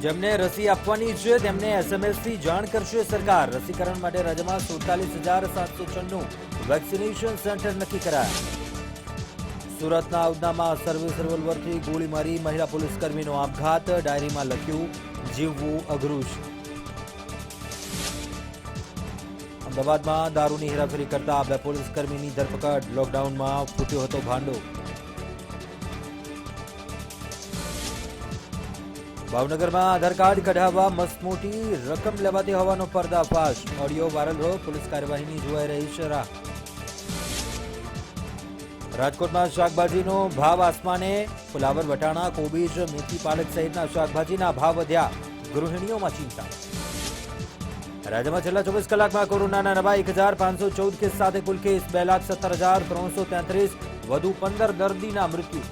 જેમને રસી આપવાની છે તેમને SMS થી જાણ કરશે સરકાર। રસીકરણ માટે રાજ્યમાં 47,796 વેક્સિનેશન સેન્ટર નક્કી કરાયા। સુરતના ઉધનામાં સર્વિસ રિવોલ્વરથી ગોળી મારી મહિલા પોલીસકર્મીનો આપઘાત, ડાયરીમાં લખ્યું જીવવું અઘરું છે। અમદાવાદમાં દારૂની હેરાફેરી કરતા 2 પોલીસકર્મીની ધરપકડ, લોકડાઉનમાં ફૂટ્યો હતો ભાંડો। ભાવનગરમાં આધાર કાર્ડ કઢાવવા મસમોટી રકમ લેવાતી હોવાનો પર્દાફાશ, ઓડિયો વાયરલ રહ્યો, પોલીસ કાર્યવાહીની જોવાઈ રહી છે રાહ। રાજકોટમાં શાકભાજીનો ભાવ આસમાને, ફુલાવર, વટાણા, કોબીજ, મેથી, પાલક સહિતના શાકભાજીના ભાવ વધ્યા, ગૃહિણીઓમાં ચિંતા। રાજ્યમાં છેલ્લા 24 કલાકમાં કોરોનાના નવા 1,514 કેસ સાથે કુલ કેસ 2,17,333, વધુ 15 દર્દીના મૃત્યુ।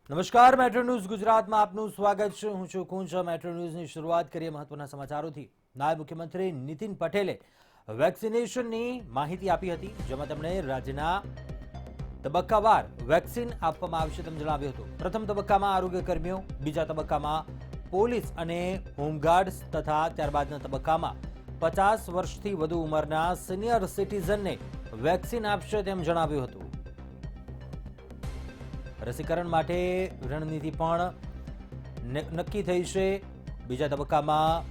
નમસ્કાર, મેટ્રો ન્યૂઝ ગુજરાતમાં આપનું સ્વાગત છે। હું છું કુંજ। મેટ્રો ન્યૂઝની શરૂઆત કરીએ મહત્વના સમાચારોથી। નાયબ મુખ્યમંત્રી નીતિન પટેલે વેક્સિનેશનની માહિતી આપી હતી, જેમાં તેમણે રાજ્યના તબક્કાવાર વેક્સિન આપવામાં આવશે તેમ જણાવ્યું હતું। પ્રથમ તબક્કામાં આરોગ્યકર્મીઓ, બીજા તબક્કામાં પોલીસ અને હોમગાર્ડ્સ તથા ત્યારબાદના તબક્કામાં 50 વર્ષથી વધુ ઉંમરના સિનિયર સિટીઝનને વેક્સિન આપશે તેમ જણાવ્યું હતું। રસીકરણ માટે રણનીતિ પણ નક્કી થઈ છે। બીજા તબક્કામાં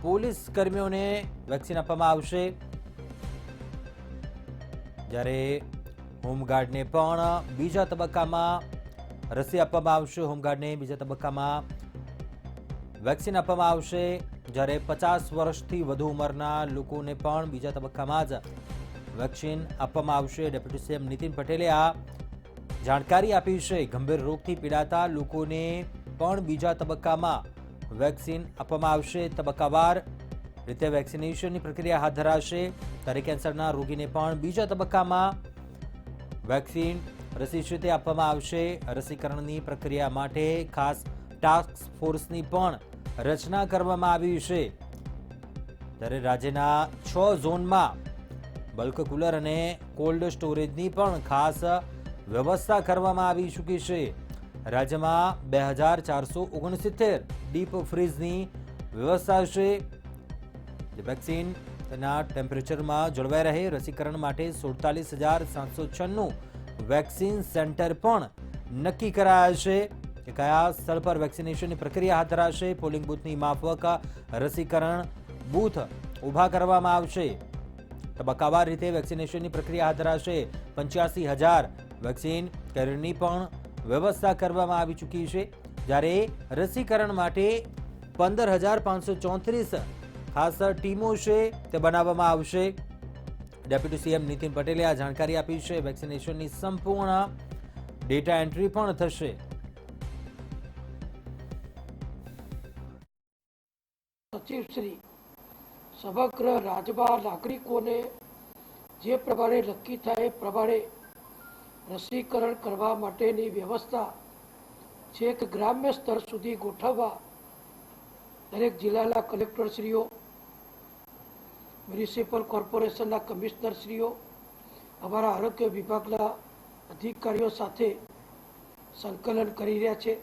પોલીસ કર્મીઓને વેક્સિન આપવામાં આવશે, જ્યારે હોમગાર્ડને પણ બીજા તબક્કામાં રસી આપવામાં આવશે। હોમગાર્ડને બીજા તબક્કામાં વેક્સિન આપવામાં આવશે, જ્યારે 50 વર્ષથી વધુ ઉંમરના લોકોને પણ બીજા તબક્કામાં જ વેક્સિન આપવામાં આવશે। ડેપ્યુટી સીએમ નીતિન પટેલે આ જાણકારી આપી છે। ગંભીર રોગથી પીડાતા લોકોને પણ બીજા તબક્કામાં વેક્સિન આપવામાં આવશે। તબક્કાવાર રીતે વેક્સિનેશનની પ્રક્રિયા હાથ ધરાશે, ત્યારે કેન્સરના રોગીને પણ બીજા તબક્કામાં વેક્સિન રસી છે તે આપવામાં આવશે। રસીકરણની પ્રક્રિયા માટે ખાસ ટાસ્ક ફોર્સની પણ રચના કરવામાં આવી છે, ત્યારે રાજ્યના 6 ઝોનમાં બલ્ક કુલર અને કોલ્ડ સ્ટોરેજની પણ ખાસ વ્યવસ્થા કરવામાં આવી ચૂકી છે। રાજ્યમાં 2,469 ડીપ ફ્રીઝની વ્યવસ્થા છે, જે વેક્સિન તેના ટેમ્પરેચરમાં જળવાઈ રહે। રસીકરણ માટે 47,796 વેક્સિન સેન્ટર પણ નક્કી કરાયા છે કે કયા સ્થળ પર વેક્સિનેશનની પ્રક્રિયા હાથ ધરાશે। પોલિંગ બૂથની માફક રસીકરણ બૂથ ઊભા કરવામાં આવશે। તબક્કાવાર રીતે વેક્સિનેશનની પ્રક્રિયા હાથ ધરાશે। 85,000 વેક્સિન કેરિયરની પણ વ્યવસ્થા કરવામાં આવી ચૂકી છે, જ્યારે રસીકરણ માટે 15,534 ખાસ ટીમો છે તે બનાવવામાં આવશે। ડેપ્યુટી સીએમ નીતિન પટેલે આ જાણકારી આપી છે। વેક્સિનેશનની સંપૂર્ણ ડેટા એન્ટ્રી પણ થશે। સચિવ શ્રી સમગ્ર રાજ્યમાં નાગરિકોને જે પ્રમાણે નક્કી થાય એ પ્રમાણે રસીકરણ કરવા માટેની વ્યવસ્થા છેક ગ્રામ્ય સ્તર સુધી ગોઠવવા દરેક જિલ્લાના કલેક્ટરશ્રીઓ, મ્યુનિસિપલ કોર્પોરેશનના કમિશનરશ્રીઓ, અમારા આરોગ્ય વિભાગના અધિકારીઓ સાથે સંકલન કરી રહ્યા છે।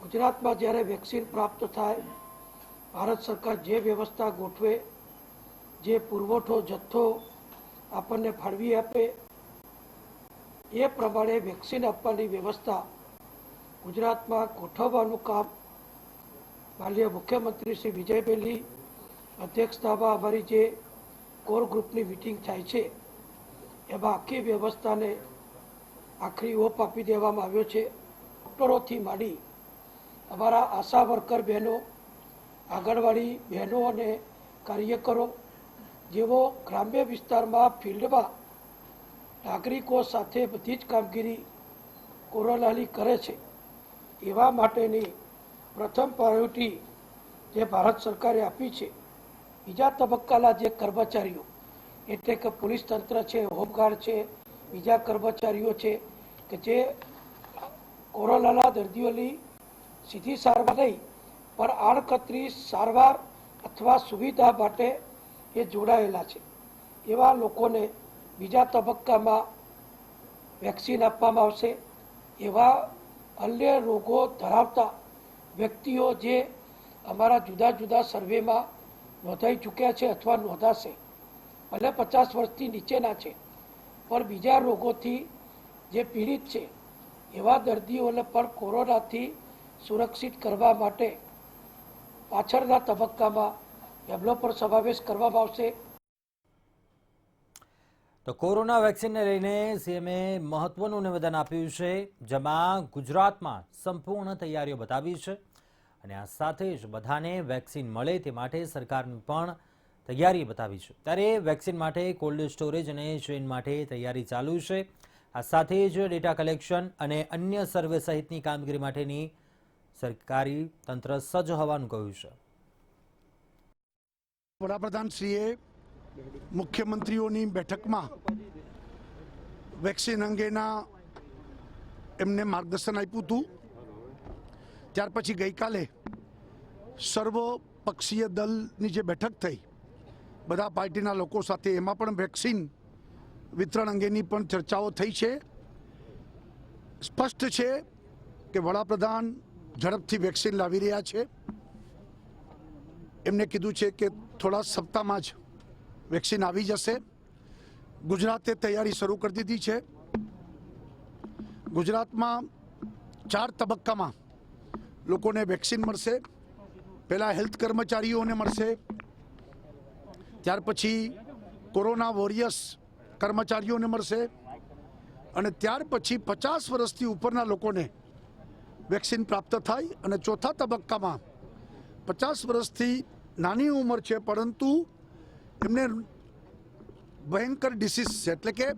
ગુજરાતમાં જ્યારે વેક્સિન પ્રાપ્ત થાય, ભારત સરકાર જે વ્યવસ્થા ગોઠવે, જે પુરવઠો જથ્થો આપણને ફાળવી આપે, એ પ્રમાણે વેક્સિન આપવાની વ્યવસ્થા ગુજરાતમાં ગોઠવવાનું કામ માનનીય મુખ્યમંત્રી શ્રી વિજયભાઈની અધ્યક્ષતામાં અમારી જે કોર ગ્રુપની મિટિંગ થાય છે, એમાં આખી વ્યવસ્થાને આખરી ઓપ આપી દેવામાં આવ્યો છે। ડૉક્ટરોથી માંડી અમારા આશા વર્કર બહેનો, આંગણવાડી બહેનો અને કાર્યકરો, જેઓ ગ્રામ્ય વિસ્તારમાં ફિલ્ડમાં નાગરિકો સાથે બધી જ કામગીરી કોરોનાની કરે છે, એવા માટેની પ્રથમ પ્રાયોરિટી જે ભારત સરકારે આપી છે। બીજા તબક્કાના જે કર્મચારીઓ એટલે કે પોલીસ તંત્ર છે, હોમગાર્ડ છે, બીજા કર્મચારીઓ છે કે જે કોરોનાના દર્દીઓની સીધી સારવાર નહીં પણ આડકતરી સારવાર અથવા સુવિધા માટે એ જોડાયેલા છે. એવા લોકોને બીજા તબક્કામાં વેક્સિન આપવામાં આવશે. એવા અન્ય રોગો ધરાવતા વ્યક્તિઓ જે અમારા જુદા જુદા સર્વેમાં નોંધાઈ ચૂક્યા છે અથવા નોંધાશે, ભલે 50 વર્ષથી નીચેના છે પણ બીજા રોગોથી જે પીડિત છે એવા દર્દીઓને પણ કોરોનાથી સુરક્ષિત કરવા માટે પાછળના તબક્કામાં એમનો પણ સમાવેશ કરવામાં આવશે. તો કોરોના વેક્સિનને લઈને સીએમએ મહત્વનું નિવેદન આપ્યું છે, જેમાં ગુજરાતમાં સંપૂર્ણ તૈયારીઓ બતાવી છે અને આ સાથે જ બધાને વેક્સિન મળે તે માટે સરકારની પણ તૈયારી બતાવી છે. ત્યારે વેક્સિન માટે કોલ્ડ સ્ટોરેજ અને ચેઇન માટે તૈયારી ચાલુ છે. આ સાથે જ ડેટા કલેક્શન અને અન્ય સર્વે સહિતની કામગીરી માટેની સરકારી તંત્ર સજ્જ હોવાનું કહ્યું છે. વડાપ્રધાનશ્રીએ મુખ્યમંત્રીઓની બેઠકમાં વેક્સિન અંગેના એમને માર્ગદર્શન આપ્યું હતું. ત્યાર પછી ગઈકાલે સર્વપક્ષીય દળની જે બેઠક થઈ બધા પાર્ટીના લોકો સાથે, એમાં પણ વેક્સિન વિતરણ અંગેની પણ ચર્ચાઓ થઈ છે. સ્પષ્ટ છે કે વડાપ્રધાન ઝડપથી વેક્સિન લાવી રહ્યા છે. એમને કીધું છે કે થોડા સપ્તાહમાં જ વેક્સિન આવી જશે. ગુજરાતે તૈયારી શરૂ કરી દીધી છે. ગુજરાતમાં 4 તબક્કામાં લોકોને વેક્સિન મળશે. પહેલાં હેલ્થ કર્મચારીઓને મળશે, ત્યાર પછી કોરોના વોરિયર્સ કર્મચારીઓને મળશે અને ત્યાર પછી 50 વર્ષથી ઉપરના લોકોને વેક્સિન પ્રાપ્ત થાય અને ચોથા તબક્કામાં 50 વર્ષથી નાની ઉંમર છે પરંતુ એમને ભયંકર ડિસીઝ છે, એટલે કે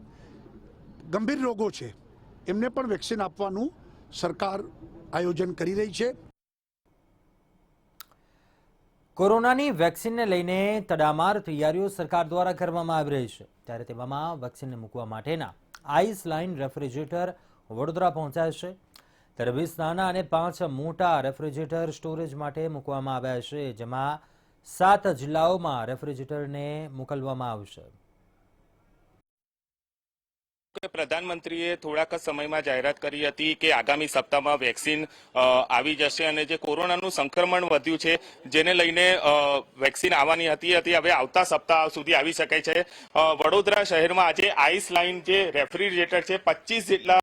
ગંભીર રોગો છે, એમને પણ વેક્સિન આપવાનું સરકાર આયોજન કરી રહી છે. કોરોનાની વેક્સિનને લઈને તડામાર તૈયારીઓ સરકાર દ્વારા કરવામાં આવી રહી છે. ત્યારે તેવામાં વેક્સિનને મૂકવા માટેના આઈસ લાઇન રેફ્રિજરેટર વડોદરા પહોંચ્યા છે. ત્યારે 20 નાના અને 5 મોટા રેફ્રિજરેટર સ્ટોરેજ માટે મૂકવામાં આવ્યા છે, જેમાં 7 જિલ્લાઓમાં રેફ્રિજરેટરને મોકલવામાં આવશે. પ્રધાનમંત્રીએ થોડાક જ સમયમાં જાહેરાત કરી હતી કે આગામી સપ્તાહમાં વેક્સિન આવી જશે અને જે કોરોનાનું સંક્રમણ વધ્યું છે જેને લઈને વેક્સિન આવવાની હતી હવે આવતા સપ્તાહ સુધી આવી શકે છે. વડોદરા શહેરમાં આજે આઈસ લાઇન જે રેફ્રિજરેટર છે 25 જેટલા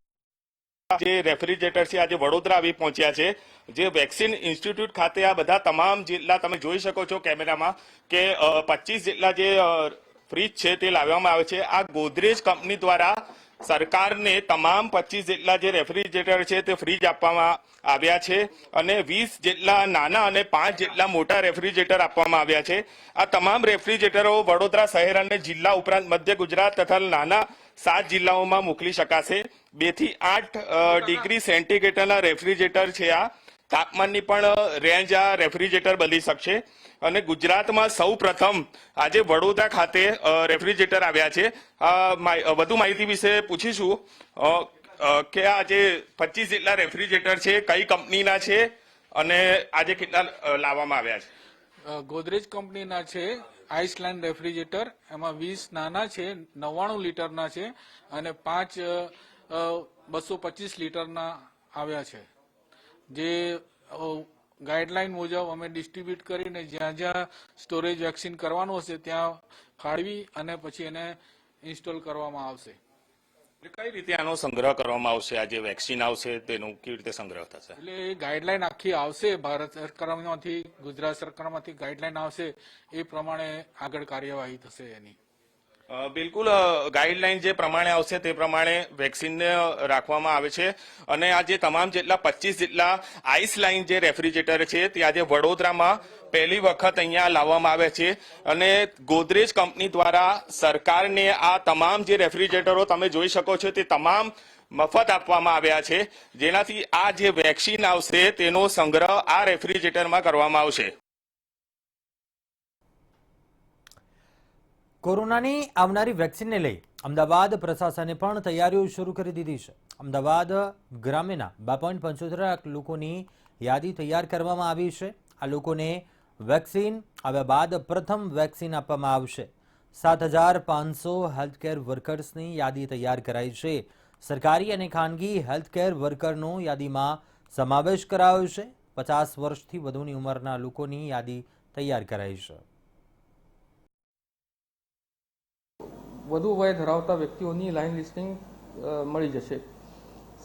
જે રેફ્રિજરેટર છે આજે વડોદરા આવી પહોંચ્યા છે. જે વેક્સિન ઇન્સ્ટિટ્યૂટ ખાતે આ બધા તમામ જેટલા તમે જોઈ શકો છો કેમેરામાં કે 25 જેટલા જે ફ્રીજ છે તે લાવવામાં આવે છે. આ ગોદરેજ કંપની દ્વારા સરકારને તમામ 25 જેટલા જે રેફ્રિજરેટર છે તે ફ્રીજ આપવામાં આવ્યા છે અને 20 જેટલા નાના અને 5 જેટલા મોટા રેફ્રિજરેટર આપવામાં આવ્યા છે. આ તમામ રેફ્રિજરેટરો વડોદરા શહેર અને જિલ્લા ઉપરાંત મધ્ય ગુજરાત તથા નાના 7 જિલ્લાઓમાં મોકલી શકાશે. 2 થી 8 ડિગ્રી સેન્ટીગ્રેડના રેફ્રિજરેટર છે. આ તાપમાનની પણ રેન્જ આ રેફ્રિજરેટર બદલી શકશે અને ગુજરાતમાં સૌ પ્રથમ આજે વડોદરા ખાતે રેફ્રિજરેટર આવ્યા છે. વધુ માહિતી વિશે પૂછીશું કે આ જે 25 જેટલા રેફ્રિજરેટર છે કઈ કંપનીના છે અને આજે કેટલા લાવવામાં આવ્યા છે? ગોદરેજ કંપનીના છે આઈસલાઇન રેફ્રિજરેટર. એમાં 20 નાના છે, 99 લીટરના છે અને 5 225 લીટરના આવ્યા છે. જે ગાઈડલાઈન મુજબ અમે ડિસ્ટ્રીબ્યુટ કરીને જ્યાં જ્યાં સ્ટોરેજ વેક્સિન કરવાનું હશે ત્યાં ફાળવી અને પછી એને ઇન્સ્ટોલ કરવામાં આવશે. કઈ રીતે આનો સંગ્રહ કરવામાં આવશે? આ જે વેક્સિન આવશે તેનો કેવી રીતે સંગ્રહ થશે? એટલે એ ગાઈડલાઈન આખી આવશે, ભારત સરકારમાંથી ગુજરાત સરકારમાંથી ગાઈડલાઈન આવશે, એ પ્રમાણે આગળ કાર્યવાહી થશે એની. બિલકુલ ગાઈડલાઈન જે પ્રમાણે આવશે તે પ્રમાણે વેક્સિનને રાખવામાં આવે છે અને આ જે તમામ જેટલા 25 જેટલા આઈસ લાઇન જે રેફ્રિજરેટર છે તે આજે વડોદરામાં પહેલી વખત અહીંયા લાવવામાં આવે છે અને ગોદરેજ કંપની દ્વારા સરકારને આ તમામ જે રેફ્રિજરેટરો તમે જોઈ શકો છો તે તમામ મફત આપવામાં આવ્યા છે, જેનાથી આ જે વેક્સિન આવશે તેનો સંગ્રહ આ રેફ્રિજરેટરમાં કરવામાં આવશે. કોરોનાની આવનારી વેક્સિનને લઈ અમદાવાદ પ્રશાસને પણ તૈયારીઓ શરૂ કરી દીધી છે. અમદાવાદ ગ્રામ્યના 2.75 લોકોની યાદી તૈયાર કરવામાં આવી છે. આ લોકોને વેક્સિન આવ્યા બાદ પ્રથમ વેક્સિન આપવામાં આવશે. 7,500 હેલ્થકેર વર્કર્સની યાદી તૈયાર કરાઈ છે. સરકારી અને ખાનગી હેલ્થકેર વર્કરનો યાદીમાં સમાવેશ કરાયો છે. 50 વર્ષથી વધુની ઉંમરના લોકોની યાદી તૈયાર કરાઈ છે. વધુ વય ધરાવતા વ્યક્તિઓની લાઇન લિસ્ટિંગ મળી જશે.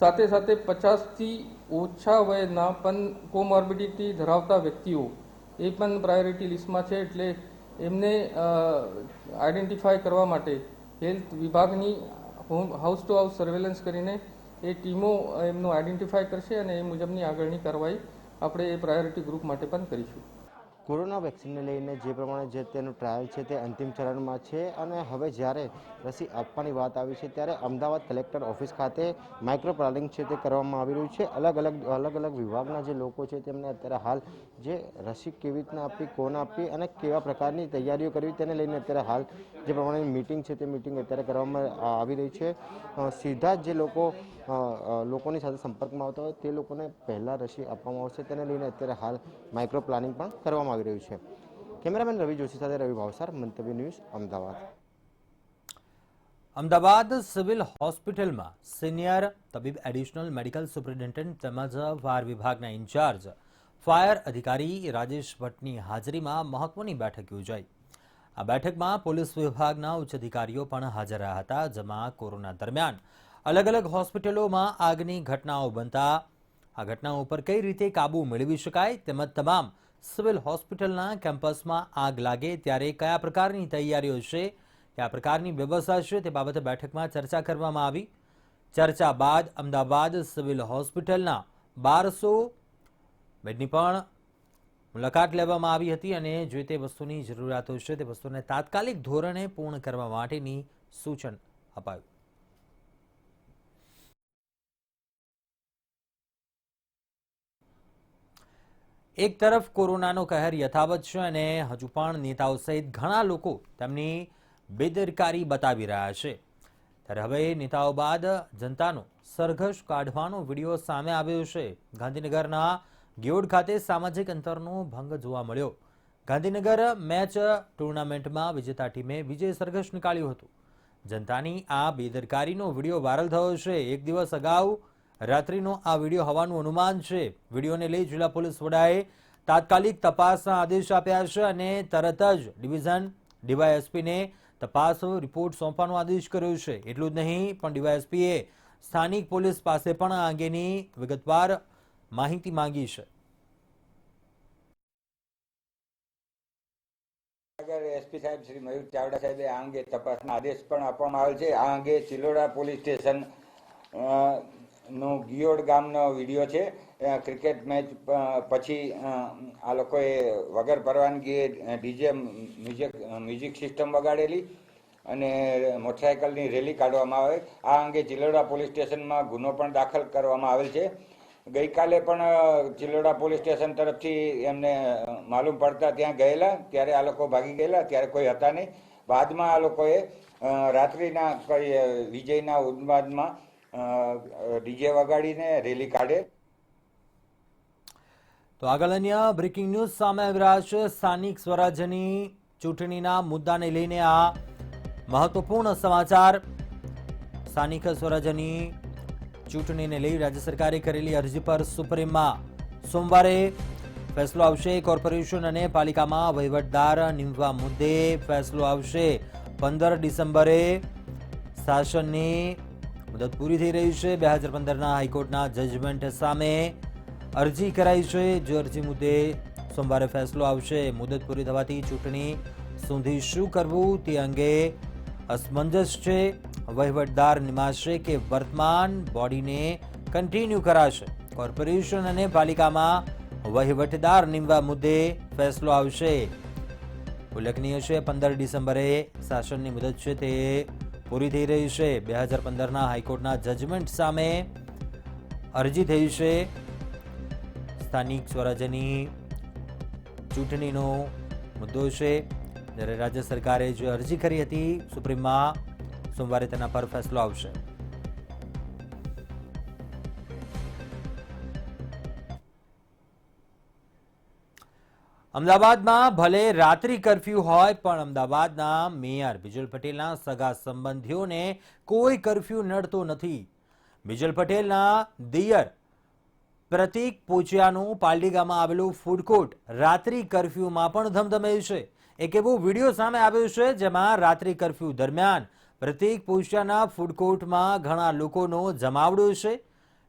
સાથે સાથે 50થી ઓછા વયના પણ કોમોર્બિડિટી ધરાવતા વ્યક્તિઓ એ પણ પ્રાયોરિટી લિસ્ટમાં છે. એટલે એમને આઈડેન્ટિફાય કરવા માટે હેલ્થ વિભાગની હાઉસ ટુ હાઉસ સર્વેલન્સ કરીને એ ટીમો એમનું આઈડેન્ટિફાય કરશે અને એ મુજબની આગળની કાર્યવાહી આપણે એ પ્રાયોરિટી ગ્રુપ માટે પણ કરીશું. કોરોના વેક્સિનને લઈને જે પ્રમાણે જે તેનું ટ્રાયલ છે તે અંતિમ ચરણમાં છે અને હવે જ્યારે રસી આપવાની વાત આવી છે ત્યારે અમદાવાદ કલેક્ટર ઓફિસ ખાતે માઇક્રો પ્લાનિંગ છે તે કરવામાં આવી રહ્યું છે. અલગ અલગ વિભાગના જે લોકો છે તેમને અત્યારે હાલ જે રસી કેવી રીતના આપવી, કોને આપવી અને કેવા પ્રકારની તૈયારીઓ કરવી તેને લઈને અત્યારે હાલ જે પ્રમાણેની મિટિંગ છે તે મિટિંગ અત્યારે કરવામાં આવી રહી છે. સીધા જ જે લોકોની સાથે સંપર્કમાં આવતા હોય તે લોકોને પહેલાં રસી આપવામાં આવશે તેને લઈને અત્યારે હાલ માઇક્રો પ્લાનિંગ પણ કરવામાં આવી રહ્યું છે. કેમેરામેન રવિ જોશી સાથે રવિ ભાવસાર, મંતવ્ય ન્યૂઝ, અમદાવાદ. અમદાવાદ સિવિલ હોસ્પિટલમાં સિનિયર તબીબ, એડિશનલ મેડિકલ સુપ્રિન્ટેન્ડન્ટ તેમજ ફાયર વિભાગના ઇન્ચાર્જ ફાયર અધિકારી રાજેશ ભટ્ટની હાજરીમાં મહત્વની બેઠક યોજાઈ. આ બેઠકમાં પોલીસ વિભાગના ઉચ્ચ અધિકારીઓ પણ હાજર રહ્યા હતા. જેમાં કોરોના દરમિયાન અલગ અલગ હોસ્પિટલોમાં આગની ઘટનાઓ બનતા આ ઘટનાઓ પર કઈ રીતે કાબુ મેળવી શકાય તેમજ તમામ સિવિલ હોસ્પિટલના કેમ્પસમાં આગ લાગે ત્યારે કયા પ્રકારની તૈયારીઓ છે, કયા પ્રકારની વ્યવસ્થા છે તે બાબતે બેઠકમાં ચર્ચા કરવામાં આવી. ચર્ચા બાદ અમદાવાદ સિવિલ હોસ્પિટલના 1200 બેડની પણ મુલાકાત લેવામાં આવી હતી અને જે તે વસ્તુની જરૂરિયાતો છે તે વસ્તુને તાત્કાલિક ધોરણે પૂર્ણ કરવા માટેની સૂચન અપાયું. એક તરફ કોરોનાનો કહેર યથાવત છે અને હજુ પણ નેતાઓ સહિત ઘણા લોકો તેમની બેદરકારી બતાવી રહ્યા છે. ત્યારે હવે નેતાઓ બાદ જનતાનો સરઘસ કાઢવાનો વિડીયો સામે આવ્યો છે. ગાંધીનગરના ગિયોડ ખાતે સામાજિક અંતરનો ભંગ જોવા મળ્યો. ગાંધીનગર મેચ ટુર્નામેન્ટમાં વિજેતા ટીમે વિજય સરઘસ નીકાળ્યું હતું. જનતાની આ બેદરકારીનો વિડીયો વાયરલ થયો છે. એક દિવસ અગાઉ રાત્રિનો આ વિડીયો હોવાનું અનુમાન છે. વિડીયોને લઈ જિલ્લા પોલીસ વડાએ તાત્કાલિક તપાસના આદેશ આપ્યા છે અને તરત જ ડિવિઝન ડીવાયએસપીને તપાસ રિપોર્ટ સોંપવાનો આદેશ કર્યો છે. એટલું જ નહીં પણ ડીવાયએસપીએ સ્થાનિક પોલીસ પાસે પણ આ અંગેની વિગતવાર માહિતી માંગી છે. એસપી સાહેબ શ્રી મયુર ચાવડા સાહેબે આ અંગે તપાસના આદેશ પણ આપવામાં આવેલ છે. આ અંગે ચિલોડા પોલીસ સ્ટેશન નો ગિયોડ ગામનો વિડીયો છે. ક્રિકેટ મેચ પછી આ લોકોએ વગર પરવાનગીએ ડીજે મ્યુઝિક સિસ્ટમ વગાડેલી અને મોટરસાયકલની રેલી કાઢવામાં આવે. આ અંગે ચિલોડા પોલીસ સ્ટેશનમાં ગુનો પણ દાખલ કરવામાં આવેલ છે. ગઈકાલે પણ ચિલોડા પોલીસ સ્ટેશન તરફથી એમને માલુમ પડતા ત્યાં ગયેલા, ત્યારે આ લોકો ભાગી ગયેલા, ત્યારે કોઈ હતા નહીં. બાદમાં આ લોકોએ રાત્રિના વિજયના ઉન્માદમાં ડીજે વગાડીને રેલી કાઢે. તો આગળ અન્ય બ્રેકિંગ ન્યૂઝ સામે આવી રહ્યા છે. સ્થાનિક સ્વરાજ્યની ચૂંટણીના મુદ્દાને લઈને આ મહત્વપૂર્ણ સમાચાર. સ્થાનિક સ્વરાજ્યની ચૂંટણીને લઈ રાજ્ય સરકારે કરેલી અરજી પર સુપ્રીમમાં સોમવારે ફેસલો આવશે. કોર્પોરેશન અને પાલિકામાં વહીવટદાર નીમવા મુદ્દે ફેસલો આવશે. 15 ડિસેમ્બરે શાસનની મુદત પૂરી થઈ રહી છે. 2015ના હાઈકોર્ટના જજમેન્ટ સામે અરજી કરાઈ છે. જે અરજી મુદ્દે સોમવારે ફેસલો આવશે. મુદત પૂરી થવાથી ચૂંટણી સુધી શું કરવું તે અંગે અસમંજસ છે. વહીવટદાર નિમાશે કે વર્તમાન બોડીને કન્ટિન્યુ કરાશે. કોર્પોરેશન અને પાલિકામાં વહીવટદાર નીમવા મુદ્દે ફેસલો આવશે. ઉલ્લેખનીય છે 15 ડિસેમ્બરે શાસનની મુદત છે તે પૂરી થઈ રહી છે. 2015ના હાઈકોર્ટના જજમેન્ટ સામે અરજી થઈ છે. સ્થાનિક સ્વરાજ્યની ચૂંટણીનો મુદ્દો છે. જ્યારે રાજ્ય સરકારે જે અરજી કરી હતી સુપ્રીમમાં સોમવારે તેના પર ફેસલો આવશે. અમદાવાદમાં ભલે રાત્રિ કર્ફ્યુ હોય પણ અમદાવાદના મેયર બિજલ પટેલના સગા સંબંધીઓને કોઈ કર્ફ્યુ નડતો નથી. બિજલ પટેલના દિયર પ્રતિક પોચિયાનું પાલડી આવેલું ફૂડ કોર્ટ રાત્રિ કર્ફ્યુમાં પણ ધમધમેયું છે. એક એવો વિડીયો સામે આવ્યો છે જેમાં રાત્રિ કર્ફ્યુ દરમિયાન પ્રતિક પોચિયાના ફૂડ કોર્ટમાં ઘણા લોકોનો જમાવડો છે.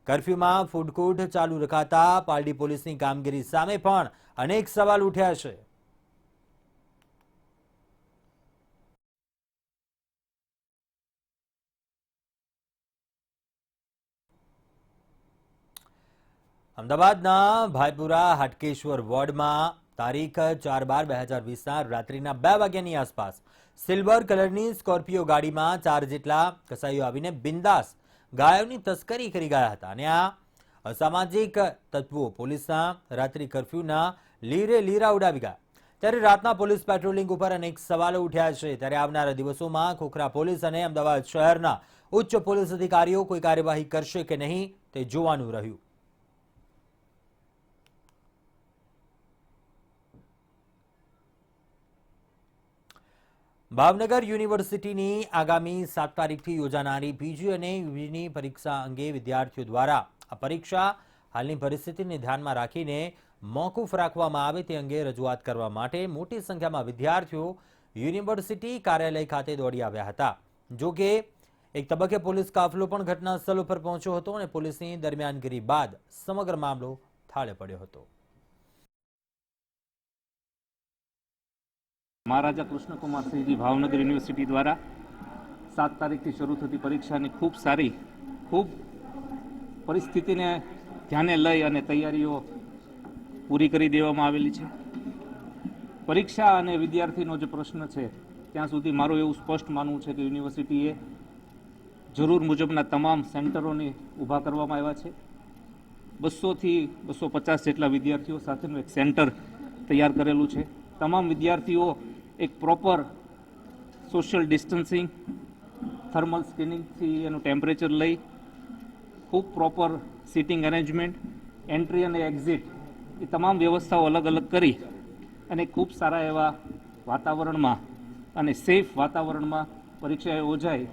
કર્ફ્યુમાં ફૂડ કોર્ટ ચાલુ રખાતા પાલડી પોલીસની કામગીરી સામે પણ અનેક સવાલ ઉઠ્યા છે. અમદાવાદના ભાઈપુરા હાટકેશ્વર વોર્ડમાં તારીખ 4/12/2020ના રાત્રિના 2 વાગ્યાની આસપાસ સિલ્વર કલરની સ્કોર્પિયો ગાડીમાં 4 જેટલા કસાઈઓ આવીને બિંદાસ ગાયોની તસ્કરી કરી ગયા હતા અને આ અસામાજિક તત્વો પોલીસના રાત્રિ કર્ફ્યુના લીરે લીરા ઉડાવી ગયા. ત્યારે રાતના પોલીસ પેટ્રોલિંગ ઉપર અનેક સવાલો ઉઠ્યા છે. ત્યારે આવનારા દિવસોમાં ખોખરા પોલીસ અને અમદાવાદ શહેરના ઉચ્ચ પોલીસ અધિકારીઓ કોઈ કાર્યવાહી કરશે કે નહીં તે જોવાનું રહ્યું. ભાવનગર યુનિવર્સિટીની આગામી 7 તારીખથી યોજાનારી પીજી અને યુજીની પરીક્ષા અંગે વિદ્યાર્થીઓ દ્વારા આ પરીક્ષા હાલની પરિસ્થિતિને ધ્યાનમાં રાખીને મોકૂફ રાખવામાં આવે તે અંગે રજૂઆત કરવા માટે મોટી સંખ્યામાં વિદ્યાર્થીઓ યુનિવર્સિટી કાર્યાલય ખાતે દોડી આવ્યા હતા. જો કે એક તબક્કે પોલીસ કાફલો પણ ઘટના સ્થળ ઉપર પહોંચ્યો હતો અને પોલીસની દરમિયાનગીરી બાદ સમગ્ર મામલો થાળે પડ્યો હતો. મહારાજા કૃષ્ણકુમારસિંહજી ભાવનગર યુનિવર્સિટી દ્વારા 7 તારીખથી શરૂ થતી પરીક્ષાની ખૂબ સારી પરિસ્થિતિને ધ્યાને લઈ અને તૈયારીઓ પૂરી કરી દેવામાં આવેલી છે. પરીક્ષા અને વિદ્યાર્થીનો જે પ્રશ્ન છે ત્યાં સુધી મારું એવું સ્પષ્ટ માનવું છે કે યુનિવર્સિટીએ જરૂર મુજબના તમામ સેન્ટરોને ઊભા કરવામાં આવ્યા છે. 200 થી 250 જેટલા વિદ્યાર્થીઓ સાથેનું એક સેન્ટર તૈયાર કરેલું છે. તમામ વિદ્યાર્થીઓ એક પ્રોપર સોશિયલ ડિસ્ટન્સિંગ, થર્મલ સ્કેનિંગથી એનું ટેમ્પરેચર લઈ ખૂબ પ્રોપર સિટિંગ અરેન્જમેન્ટ, એન્ટ્રી અને એક્ઝિટ એ તમામ વ્યવસ્થાઓ અલગ અલગ કરી અને ખૂબ સારા એવા વાતાવરણમાં અને સેફ વાતાવરણમાં પરીક્ષા યોજાય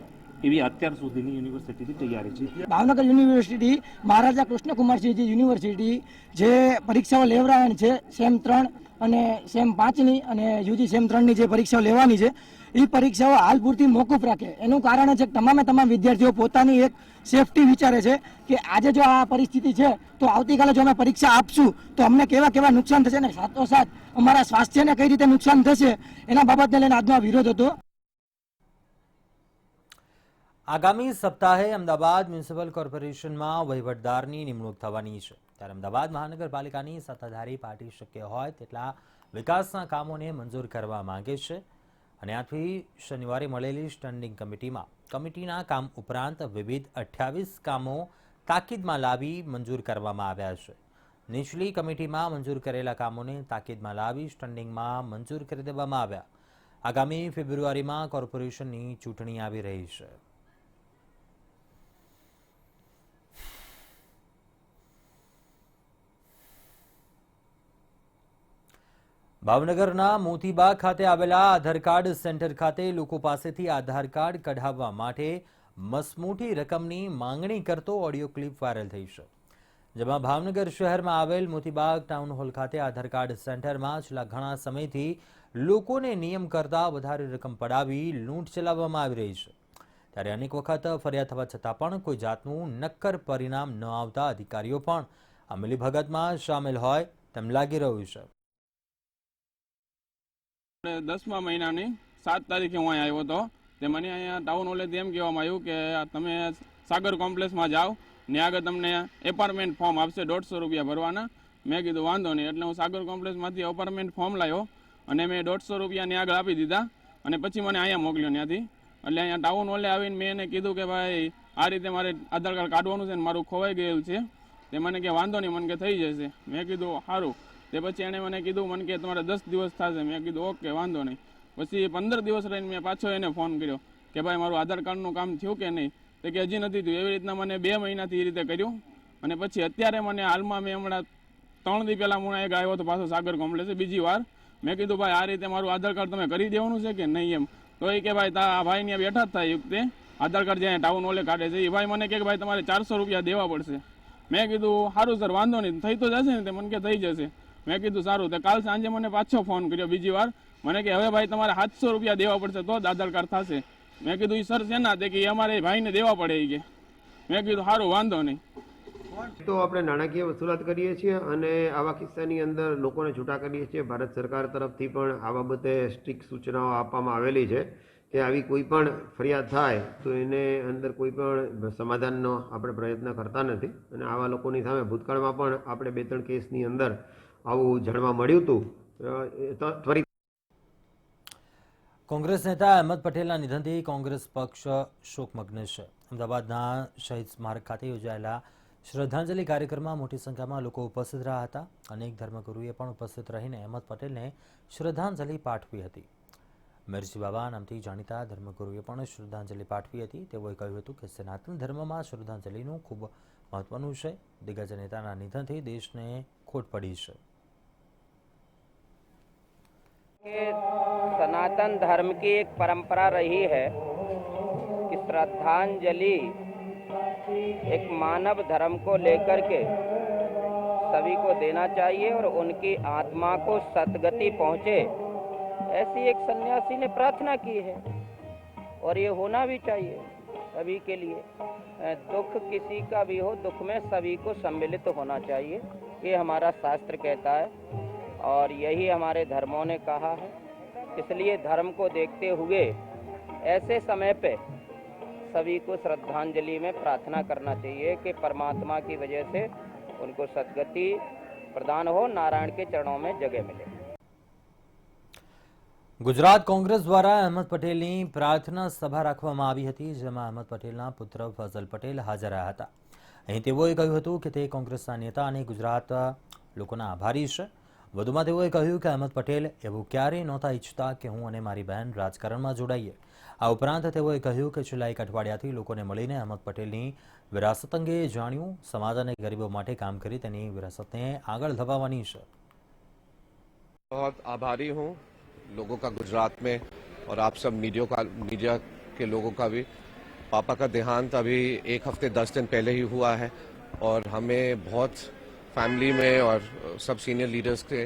એવી અત્યાર સુધીની યુનિવર્સિટીની તૈયારી છે. ભાવનગર યુનિવર્સિટી મહારાજા કૃષ્ણકુમારસિંહજી યુનિવર્સિટી જે પરીક્ષાઓ લેવડાવવાની છે સેમ 3 અને સેમ 5ની અને યુજી સેમ 3ની જે પરીક્ષાઓ લેવાની છે એ પરીક્ષાઓ હાલ પૂરતી મોકૂફ રાખે. એનું કારણ છે કે તમામ વિદ્યાર્થીઓ પોતાની એક સેફટી વિચારે છે કે આજે જો આ પરિસ્થિતિ છે તો આવતીકાલે જો અમે પરીક્ષા આપશું તો અમને કેવા નુકસાન થશે ને સાથોસાથ અમારા સ્વાસ્થ્યને કઈ રીતે નુકસાન થશે એના બાબતને લઈને આજનો વિરોધ હતો. આગામી સપ્તાહે અમદાવાદ મ્યુનિસિપલ કોર્પોરેશનમાં વહીવટદારની નિમણૂક થવાની છે. ત્યારે અમદાવાદ મહાનગરપાલિકાની સત્તાધારી પાર્ટી શક્ય હોય તેટલા વિકાસના કામોને મંજૂર કરવા માંગે છે અને આથી શનિવારે મળેલી સ્ટેન્ડિંગ કમિટીના કામ ઉપરાંત વિવિધ 28 કામો તાકીદમાં લાવી મંજૂર કરવામાં આવ્યા છે. નીચલી કમિટીમાં મંજૂર કરેલા કામોને તાકીદમાં લાવી સ્ટેન્ડિંગમાં મંજૂર કરી દેવામાં આવ્યા. આગામી ફેબ્રુઆરીમાં કોર્પોરેશનની ચૂંટણી આવી રહી છે. ભાવનગરના મોતીબાગ ખાતે આવેલા આધાર કાર્ડ સેન્ટર ખાતે લોકો પાસેથી આધાર કાર્ડ કઢાવવા માટે મસમોટી રકમની માંગણી કરતો ઓડિયો ક્લિપ વાયરલ થઈ છે. જેમાં ભાવનગર શહેરમાં આવેલ મોતીબાગ ટાઉન હોલ ખાતે આધાર કાર્ડ સેન્ટરમાં છેલ્લા ઘણા સમયથી લોકોને નિયમ કરતાં વધારે રકમ પડાવી લૂંટ ચલાવવામાં આવી રહી છે. ત્યારે અનેક વખત ફરિયાદ થવા છતાં પણ કોઈ જાતનું નક્કર પરિણામ ન આવતા અધિકારીઓ પણ આ મિલીભગતમાં સામેલ હોય તેમ લાગી રહ્યું છે. 10મા મહિનાની 7 તારીખે હું અહીંયા આવ્યો હતો. તે મને અહીંયા ટાઉન હોલે એમ કહેવામાં આવ્યું કે તમે સાગર કોમ્પ્લેક્સમાં જાઓ ને આગળ તમને એપાર્ટમેન્ટ ફોર્મ આપશે 150 રૂપિયા ભરવાના. મેં કીધું વાંધો નહીં. એટલે હું સાગર કોમ્પ્લેક્સમાંથી એપાર્ટમેન્ટ ફોર્મ લાવ્યો અને મેં 150 રૂપિયાની આગળ આપી દીધા અને પછી મને અહીંયા મોકલ્યો ત્યાંથી. એટલે અહીંયા ટાઉન હોલે આવીને મેં એને કીધું કે ભાઈ આ રીતે મારે આધાર કાર્ડ કાઢવાનું છે ને મારું ખોવાઈ ગયેલું છે. તે મને કે વાંધો નહીં, મને કે થઈ જશે. મેં કીધું સારું. તે પછી એણે મને કીધું મને કે તમારે 10 દિવસ થશે. મેં કીધું ઓકે વાંધો નહીં. પછી 15 દિવસ રહીને મેં પાછો એને ફોન કર્યો કે ભાઈ મારું આધાર કાર્ડનું કામ થયું કે નહીં, તો કે હજી નથી થયું. એવી રીતના મને 2 મહિનાથી એ રીતે કર્યું. અને પછી અત્યારે મને હાલમાં મેં હમણાં 3 દી પહેલાં હું એક આવ્યો હતો પાછો સાગર કોમ્પ્લેક્સે બીજી વાર. મેં કીધું ભાઈ આ રીતે મારું આધાર કાર્ડ તમે કરી દેવાનું છે કે નહીં એમ. તો એ કે ભાઈ આ ભાઈ ત્યાં બેઠા જ થાય યુક્તે આધાર કાર્ડ જ્યાં ટાઉન હોલે કાઢે છે, એ ભાઈ મને કે ભાઈ તમારે 400 રૂપિયા દેવા પડશે. મેં કીધું સારું સર વાંધો નહીં, થઈ તો જશે ને? તે મને કે થઈ જશે. મેં કીધું સારું. તો કાલ સાંજે મને પાછો ફોન કર્યો બીજી વાર. મને કે હવે ભાઈ તમારે 700 રૂપિયા દેવા પડશે તો જ આધાર કાર્ડ થશે. મેં કીધું એ સર શેના? તે કે અમારે ભાઈને દેવા પડે એ કે. મેં કીધું સારું વાંધો નહીં. તો આપણે નાણાકીય વસૂલાત કરીએ છીએ અને આવા કિસ્સાની અંદર લોકોને છૂટા કરીએ છીએ. ભારત સરકાર તરફથી પણ આ બાબતે સ્ટ્રિક્ટ સૂચનાઓ આપવામાં આવેલી છે કે આવી કોઈ પણ ફરિયાદ થાય તો એને અંદર કોઈ પણ સમાધાનનો આપણે પ્રયત્ન કરતા નથી. અને આવા લોકોની સામે ભૂતકાળમાં પણ આપણે 2-3 કેસની અંદર આવું જાણવા મળ્યું હતું. ત્વરિત કોંગ્રેસ નેતા અહેમદ પટેલના નિધનથી કોંગ્રેસ પક્ષ શોકમગ્ન છે. અમદાવાદના શહીદ સ્મારક ખાતે યોજાયેલા શ્રદ્ધાંજલિ કાર્યક્રમમાં મોટી સંખ્યામાં લોકો ઉપસ્થિત રહ્યા હતા. અનેક ધર્મગુરુએ પણ ઉપસ્થિત રહીને અહેમદ પટેલને શ્રદ્ધાંજલિ પાઠવી હતી. મિર્ચી બાબા નામથી જાણીતા ધર્મગુરુએ પણ શ્રદ્ધાંજલિ પાઠવી હતી. તેઓએ કહ્યું હતું કે સનાતન ધર્મમાં શ્રદ્ધાંજલિનું ખૂબ મહત્વનું છે. દિગ્ગજ નેતાના નિધનથી દેશને ખોટ પડી છે. सनातन धर्म की एक परंपरा रही है कि श्रद्धांजलि एक मानव धर्म को लेकर के सभी को देना चाहिए और उनकी आत्मा को सद्गति पहुंचे, ऐसी एक सन्यासी ने प्रार्थना की है और ये होना भी चाहिए सभी के लिए. दुख किसी का भी हो, दुख में सभी को सम्मिलित होना चाहिए, ये हमारा शास्त्र कहता है और यही हमारे धर्मों ने कहा है. इसलिए धर्म को देखते हुए ऐसे समय पे सभी को श्रद्धांजलि में प्रार्थना करना चाहिए कि परमात्मा की वजह से उनको सद्गति प्रदान हो, नारायण के चरणों में जगह मिले. ગુજરાત કોંગ્રેસ દ્વારા અહેમદ પટેલની પ્રાર્થના સભા રાખવામાં આવી હતી, જેમાં અહેમદ પટેલના પુત્ર ફઝલ પટેલ હાજર રહ્યા હતા. અહીં તેઓએ કહ્યું હતું કે તે કોંગ્રેસના નેતા અને ગુજરાત લોકોના આભારી છે. વધુમાં તેઓએ કહ્યું કે અહેમદ પટેલ એવું ક્યારેય નહોતા ઈચ્છતા કે હું અને મારી બહેન રાજકારણમાં જોડાઈએ. આ ઉપરાંત તેઓએ કહ્યું કે છેલ્લા 1 અઠવાડિયાથી લોકોને મળીને અહેમદ પટેલની વિરાસત અંગે જાણ્યું. સમાજ અને ગરીબો માટે કામ કરી તેની વિરાસતને આગળ ધપાવવાની છે. बहुत आभारी हूँ लोगों का गुजरात में और आप सब मीडिया के लोगों का भी. पापा का देहांत अभी 1 हफ्ते 10 दिन पहले ही हुआ है और हमें बहुत फैमिली में और सब सीनियर लीडर्स के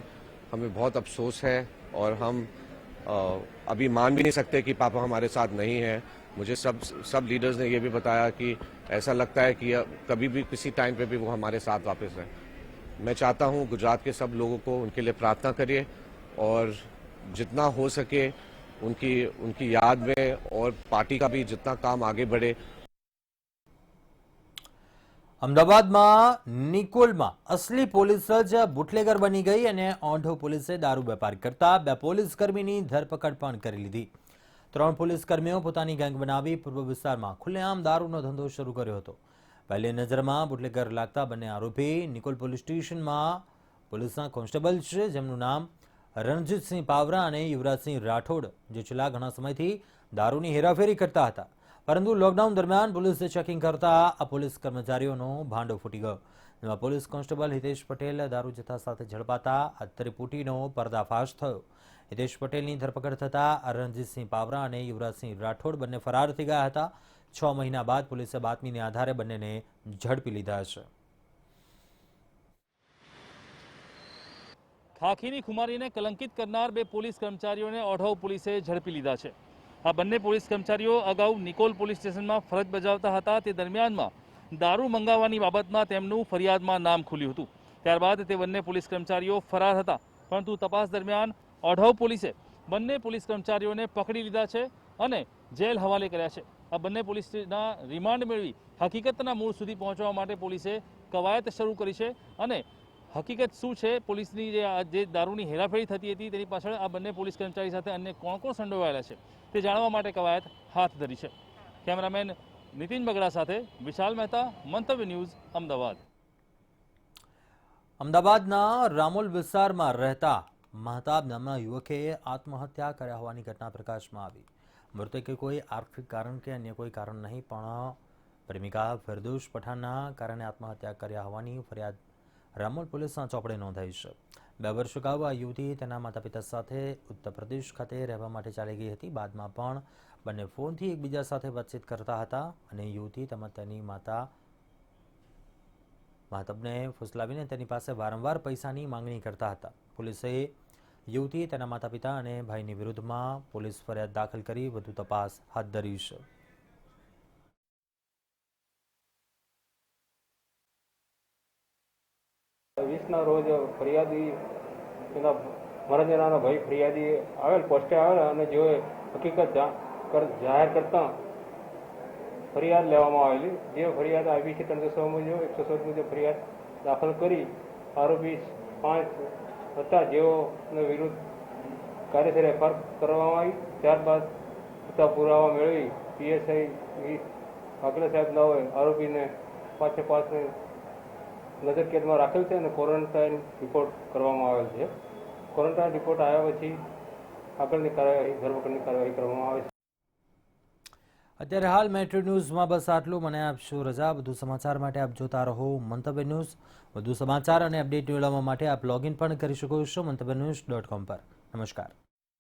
हमें बहुत अफसोस है और हम अभी मान भी नहीं सकते कि पापा हमारे साथ नहीं हैं. मुझे सब लीडर्स ने ये भी बताया कि ऐसा लगता है कि कभी भी किसी टाइम पे भी वो हमारे साथ वापस आए. मैं चाहता हूँ गुजरात के सब लोगों को उनके लिए प्रार्थना करिए और जितना हो सके उनकी याद में और पार्टी का भी जितना काम आगे बढ़े. અમદાવાદમાં નિકોલમાં અસલી પોલીસ જ બુટલેગર બની ગઈ અને ઓંઢો પોલીસે દારૂ વેપાર કરતા 2 પોલીસકર્મીની ધરપકડ પણ કરી લીધી. 3 પોલીસકર્મીઓ પોતાની ગેંગ બનાવી પૂર્વ વિસ્તારમાં ખુલ્લેઆમ દારૂનો ધંધો શરૂ કર્યો હતો. પહેલી નજરમાં બુટલેગર લાગતા બંને આરોપી નિકોલ પોલીસ સ્ટેશનમાં પોલીસના કોન્સ્ટેબલ છે, જેમનું નામ રણજીતસિંહ પાવરા અને યુવરાજસિંહ રાઠોડ, જે છેલ્લા ઘણા સમયથી દારૂની હેરાફેરી કરતા હતા. પરંતુ લોકડાઉન દરમિયાન પોલીસે ચેકિંગ કરતા આ પોલીસ કર્મચારીઓનો ભાંડો ફૂટી ગયો. જેમાં પોલીસ કોન્સ્ટેબલ હિતેશ પટેલ દારૂ જથ્થા સાથે ઝડપાતા આ ત્રિપુટીનો પર્દાફાશ થયો. હિતેશ પટેલની ધરપકડ થતા રણજીતસિંહ પાવરા અને યુવરાજસિંહ રાઠોડ બંને ફરાર થઈ ગયા હતા. 6 મહિના બાદ પોલીસે બાતમીને આધારે બંનેને ઝડપી લીધા છે. ખાખીની ખુમારીને કલંકિત કરનાર 2 પોલીસ કર્મચારીઓને ઓઢવ પોલીસે ઝડપી લીધા છે. આ બંને પોલીસ કર્મચારીઓ અગાઉ નિકોલ પોલીસ સ્ટેશનમાં ફરજ બજાવતા હતા. તે દરમિયાનમાં દારૂ મંગાવવાની બાબતમાં તેમનું ફરિયાદમાં નામ ખુલ્યું હતું. ત્યારબાદ તે બંને પોલીસ કર્મચારીઓ ફરાર હતા, પરંતુ તપાસ દરમિયાન ઓઢવ પોલીસે બંને પોલીસ કર્મચારીઓને પકડી લીધા છે અને જેલ હવાલે કર્યા છે. આ બંને પોલીસના રિમાન્ડ મેળવી હકીકતના મૂળ સુધી પહોંચવા માટે પોલીસે કવાયત શરૂ કરી છે અને હકીકત શું છે, પોલીસની જે દારૂની હેરાફેરી થતી હતી તેની પાછળ આ બંને પોલીસ કર્મચારી સાથે અન્ય કોણ કોણ સંડોવાયેલા છે તે જાણવા માટે કવાયત હાથ ધરી છે. કેમેરામેન નીતિન બગડા સાથે વિશાલ મહેતા, મંતવ્ય ન્યૂઝ, અમદાવાદ. અમદાવાદના રામોલ વિસ્તારમાં રહેતા મહતાબ નામના યુવકે આત્મહત્યા કર્યા હોવાની ઘટના પ્રકાશમાં આવી. મૃતકે કોઈ આર્થિક કારણ કે અન્ય કોઈ કારણ નહીં, પણ પ્રેમિકા ફિરદોશ પઠાણના કારણે આત્મહત્યા કર્યા હોવાની ફરિયાદ રામોલ પોલીસના ચોપડે નોંધાઈ છે. 2 વર્ષ અગાઉ આ યુવતી તેના માતા પિતા સાથે ઉત્તર પ્રદેશ ખાતે રહેવા માટે ચાલી ગઈ હતી. બાદમાં પણ બંને ફોનથી એકબીજા સાથે વાતચીત કરતા હતા અને યુવતી તેમજ તેની માતબને ફુસલાવીને તેની પાસે વારંવાર પૈસાની માંગણી કરતા હતા. પોલીસે યુવતી, તેના માતા પિતા અને ભાઈની વિરુદ્ધમાં પોલીસ ફરિયાદ દાખલ કરી વધુ તપાસ હાથ ધરી છે. વીસના રોજ ફરિયાદી એના મરંજનાનો ભાઈ ફરિયાદી આવેલ પોસ્ટે આવેલ અને જેઓએ હકીકત જાહેર કરતા ફરિયાદ લેવામાં આવેલી. જે ફરિયાદ IPC 316 મુજબ 116 મુજબ ફરિયાદ દાખલ કરી આરોપી 5 હતા જેઓને વિરુદ્ધ કાયદેસર FIR કરવામાં આવી. ત્યારબાદ પૂરતા પુરાવા મેળવી PSI વાઘેલા સાહેબ ના હોય આરોપીને 5/5 નજરકેદમાં રાખેલ છે અને ક્વોરન્ટાઇન રિપોર્ટ કરવામાં આવેલ છે. ક્વોરન્ટાઇન રિપોર્ટ આવ્યા પછી આગળની કાર્યવાહી ધરપકડની કાર્યવાહી કરવામાં આવે છે. અત્યારે હાલ મેટ્રો ન્યૂઝમાં બસ આટલું. મને આપશો રજા. વધુ સમાચાર માટે આપ જોતા રહો મંતવ્ય ન્યૂઝ. વધુ સમાચાર અને અપડેટ મેળવવા માટે આપ લોગિન પણ કરી શકો છો મંતવ્યન્યૂઝ.com પર. નમસ્કાર.